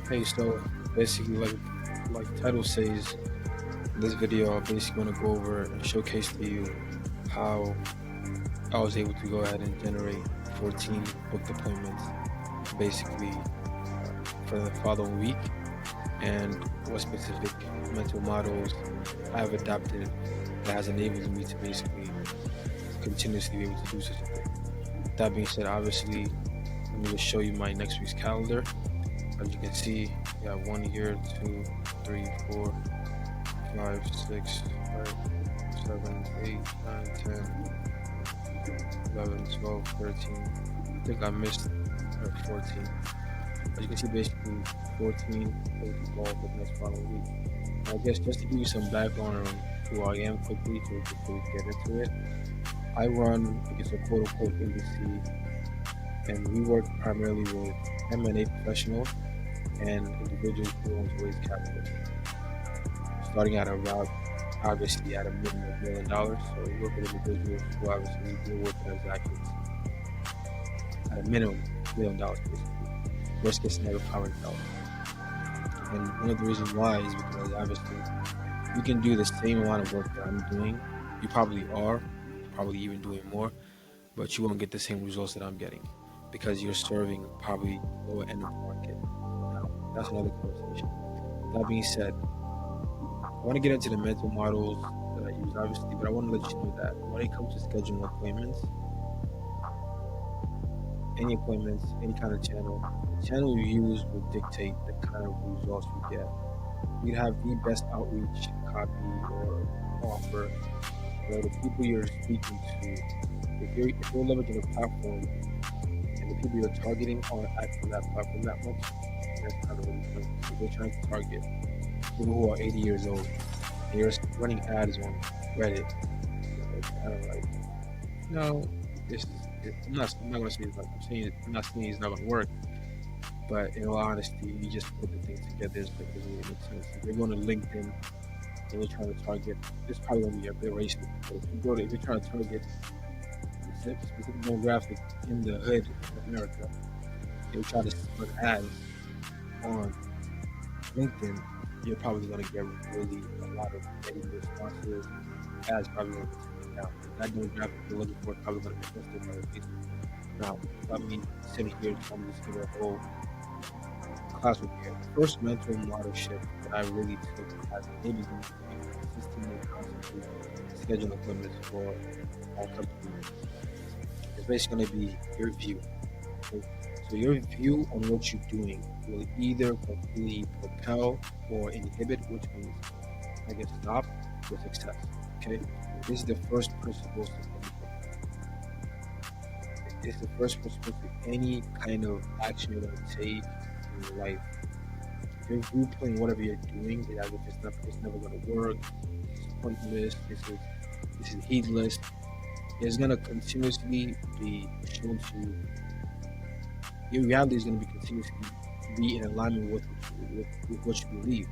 Hey, so basically, like title says, in this video, I'm basically going to go over and showcase to you how I was able to go ahead and generate 14 booked appointments, basically for the following week, and what specific mental models I've adapted that has enabled me to basically continuously be able to do such a thing. That being said, obviously, let me just show you my next week's calendar. As you can see, we have 1 year, 2, 3, 4, 5, 6, 7, 8, 9, 10, 11, 12, 13. I think I missed 14. As you can see, basically 14 is the goal for the next following week. I guess just to give you some background on who I am quickly to quickly get into it, I run, I guess, a quote unquote agency, and we work primarily with M&A professionals and individuals who own raise capital, starting at around obviously at a minimum of $1 million. So we work with individuals who obviously deal with transactions at a minimum $1 million, basically. Worst case scenario, $500. And one of the reasons why is because obviously you can do the same amount of work that I'm doing. You probably are, probably even doing more, but you won't get the same results that I'm getting because you're serving probably lower end of the market. Now, that's another conversation. That being said, I want to get into the mental models that I use, obviously, but I want to let you know that when it comes to scheduling appointments, any appointments, any kind of channel, the channel you use will dictate the kind of results you get. You have the best outreach copy or offer, or the people you're speaking to. If you're leveraging a platform and the people you're targeting aren't active on that platform that much, that's kind of really funny. If you're trying to target people who are 80 years old and you're running ads on Reddit, it's kind of like, no, I'm not gonna say it's like, I'm not saying it's not gonna work, but in all honesty, you just put the things together, it doesn't really make sense. If you're going to LinkedIn and you're trying to target, it's probably gonna be a bit racist, but if you're trying to target a specific demographic in the hood of America, and you try to run ads on LinkedIn, you're probably going to get really a lot of negative responses. Ads probably going to get taken down. That demographic you're looking for is probably going to be listed by the Facebook. Now, I mean, sitting here, I'm just give a whole class with you. The first mental model shift that I really took as enabled me to be consistently and constantly schedule appointments for our company is basically going to be your view. Okay? So your view on what you're doing will either completely propel or inhibit, which means I guess stop your success. Okay, this is the first principle to anything. It's the first principle to any kind of action you're gonna take in your life. If you're viewpoint whatever you're doing is as if it's never gonna work, it's pointless, this is heedless, it's gonna continuously be shown to you. Your reality is gonna be continuously be in alignment with what you believe.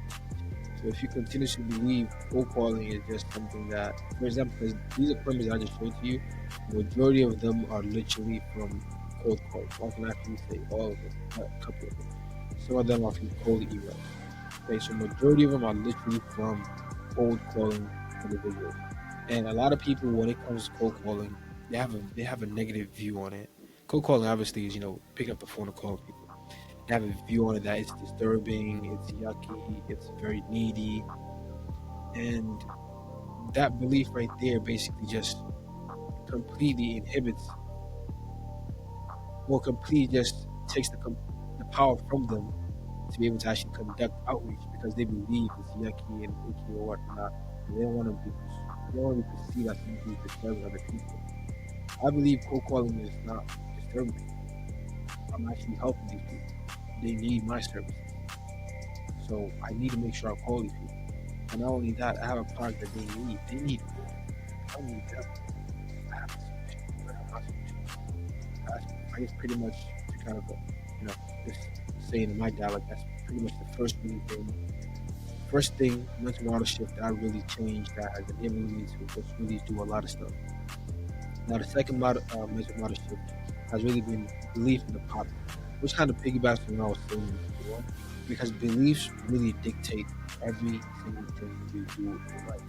So if you continuously believe cold calling is just something that, for example, because these appointments I just showed to you, majority of them are literally from cold calls. I can actually say all of them, not a couple of them. Some of them are from cold emails. Okay, so majority of them are literally from cold calling individuals. And a lot of people, when it comes to cold calling, they have a negative view on it. Cold calling obviously is picking up the phone and calling people. They have a view on it that it's disturbing, it's yucky, it's very needy, and that belief right there basically just completely inhibits or completely just takes the power from them to be able to actually conduct outreach because they believe it's yucky and icky or whatnot. And they don't want to be perceived as something who's disturbing other people. I believe cold calling is not disturbing. I'm actually helping these people. They need my services. So I need to make sure I call these people. And not only that, I have a product that they need. They need me. I don't need them. I have a solution. I have my solution. I guess pretty much to kind of, just saying in my dialect, that's pretty much the first thing, mental model shift that I really changed that has enabled me to just really do a lot of stuff. Now, the second mental model shift has really been belief in the product, which kind of piggybacks on what I was saying before. because beliefs really dictate every single thing you do in life.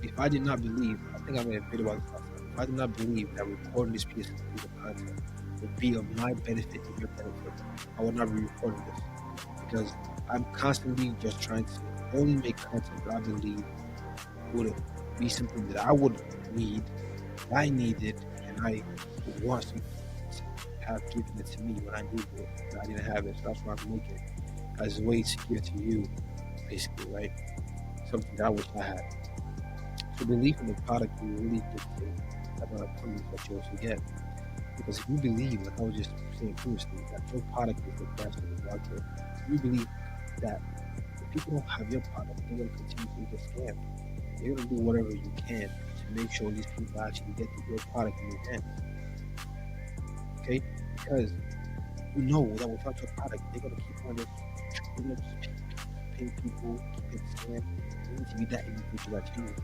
If I did not believe, I think I made a video about this last time. If I did not believe that recording this piece of content would be of my benefit and your benefit, I would not be recording this because I'm constantly just trying to only make content that I believe would be something that I would need, that I needed, and I would want to have given it to me when I needed it, but I didn't have it. So that's why I'm making it as a way to give it to you, basically, right? Something that I wish I had. So belief in the product will really dictate the amount of funding that you also get. Because if you believe, like I was just saying previously, that your product is the best in the market, if you believe that if people don't have your product, they're going to continue to get scammed. They're going to do whatever you can to make sure these people actually get your product in their hands. Okay? Because you know that without your product, they're going to keep on just paying people, keep getting scammed. You need to be that individual that changes.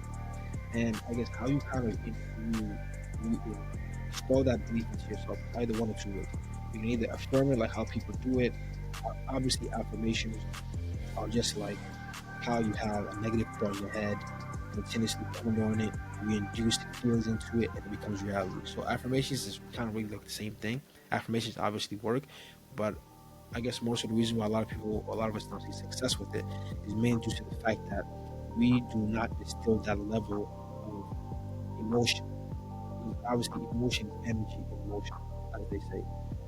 And I guess how you kind of you install that belief into yourself either one or two ways. You can either affirm it like how people do it. Obviously, affirmations are just like how you have a negative thought in your head, continuously ponder on it, you induce feelings into it, and it becomes reality. So affirmations is kind of really like the same thing. Affirmations obviously work, but I guess most of the reason why a lot of us don't see success with it is mainly due to the fact that we do not distill that level of emotion. Because obviously, emotion is energy in motion, as they say.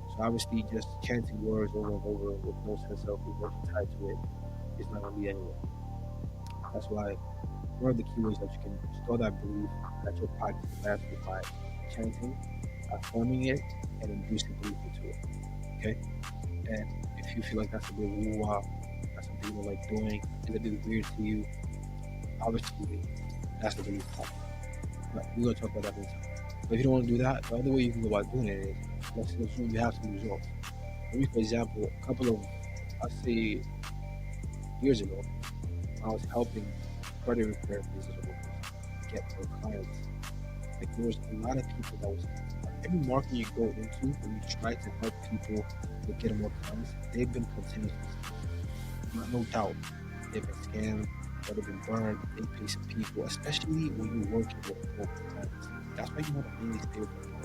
So obviously, just chanting words over and over with no sense of emotion tied to it is not going to lead anywhere. That's why one of the key ways that you can store that belief that your product is best is by chanting, affirming it, and inducing belief into it. Okay? And if you feel like that's a bit woo-wah, that's something you don't like doing, it's a bit weird to you, obviously that's the belief part. But we're going to talk about that later. But if you don't want to do that, the other way you can go about doing it is, let's assume you have some results. Maybe, for example, a couple of, I'd say, years ago, I was helping credit repair business owners get their clients. Like, there was a lot of people that was, every market you go into, when you try to help people to get more clients, they've been continuously scammed. No doubt, they've been scammed, or they've been burned, they pay some people, especially when you're working with local clients. That's why you want to mainly stay with them.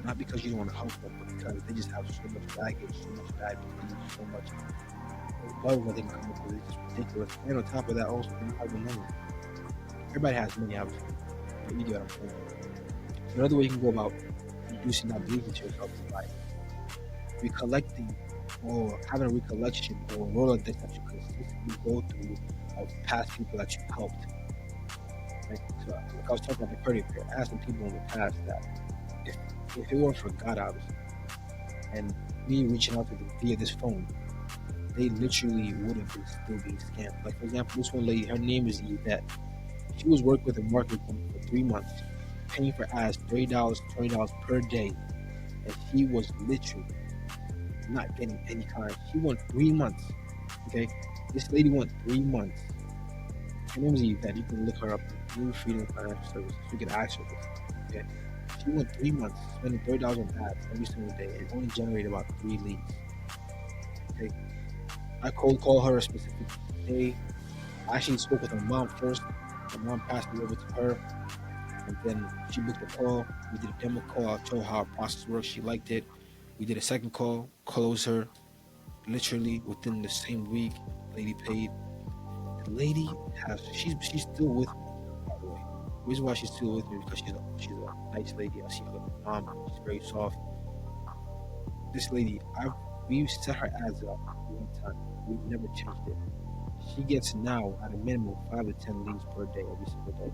Not because you don't want to help them, but because they just have so much baggage, so much bad beliefs, so much above what they can come up with. It's just ridiculous. And on top of that, also, they don't have the money. Everybody has money, obviously, but you get what I'm saying. So another way you can go about reducing that belief into yourself is by recollecting or having a recollection or a Rolodex that you consistently go through of past people that you helped. Right? So, like I was talking about the credit repair, I asked some people in the past that if it weren't for God, obviously, and me reaching out to them via this phone, they literally would have been still being scammed. Like, for example, this one lady, her name is Yvette. She was working with a marketing company for 3 months, paying for ads $30, $20 per day, and she was literally not getting any clients. She went 3 months. Okay, this lady went 3 months. Her name is Yvette. You can look her up. New Freedom Financial Services. You can ask her this. Okay, she went 3 months, spending $30 on ads every single day, and only generated about 3 leads. Okay, I cold called her a specific day. I actually spoke with her mom first. Her mom passed me over to her, and then she booked a call. We did a demo call. I told her how our process works. She liked it. We did a second call, closed her. Literally within the same week, lady paid. The lady she's still with me, by the way. The reason why she's still with me is because she's a nice lady. I see her mom. She's very soft. This lady, we set her ads up one time. We've never changed it. She gets now at a minimum 5 to 10 leads per day, every single day.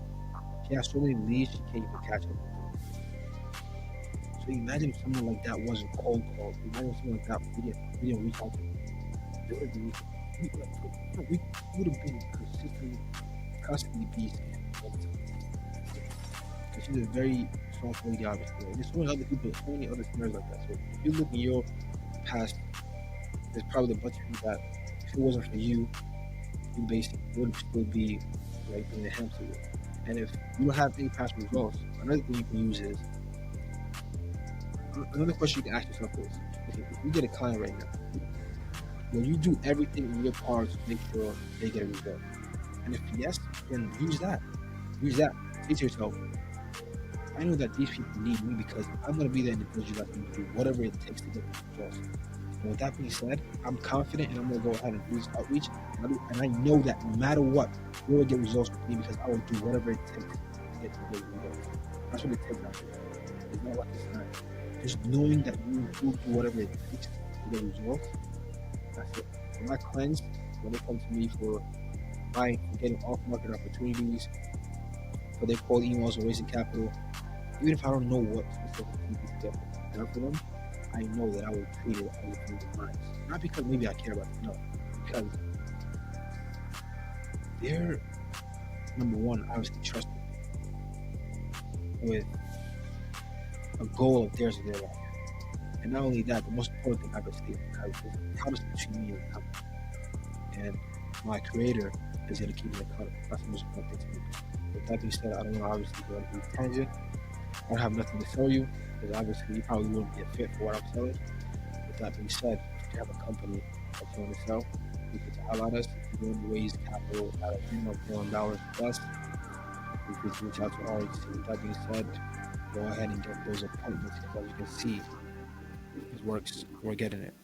She has so many leads she can't even catch up with them. So imagine if someone like that wasn't cold called. Imagine if someone like that we didn't reach out to them. We would have been constantly be scammed all the time. Because she's a very soft lady, obviously. And there's so many other scenarios like that. So if you look in your past, there's probably a bunch of people that if it wasn't for you, you basically would still be like in the hamster wheel. And if you don't have any past results, another thing you can use is another question you can ask yourself is, okay, if you get a client right now, Will you do everything in your power to make sure they get a result? And if yes, then use that. Use that. Say to yourself, I know that these people need me because I'm going to be the individual that's going to do whatever it takes to get these results. And with that being said, I'm confident and I'm going to go ahead and do this outreach. And I know that no matter what, you will get results with me because I will do whatever it takes to get those results. That's what it takes out there. It's not like it's not. Just knowing that you will do whatever it takes to get results, that's it. I'm not cleansed when they come to me for buying, for getting off market opportunities, for their cold emails or raising capital. Even if I don't know what specific things to get done for them, I know that I will treat it as a friend of mine. Not because maybe I care about them, no. Because they're, number one, obviously trusted with a goal of theirs in their life. And not only that, the most important thing, obviously, is the promise between me and the company. And my creator is going to keep me accountable. That's the most important thing to me. With that being said, I don't want to obviously go into a tangent. I don't have nothing to sell you because obviously you probably wouldn't be a fit for what I'm selling. With that being said, if you have a company that you want to sell, you can highlight us. If you want to raise capital at a minimum of $1 million plus, you can reach out to RHC. With that being said, go ahead and get those appointments because as you can see, it works. We're getting it.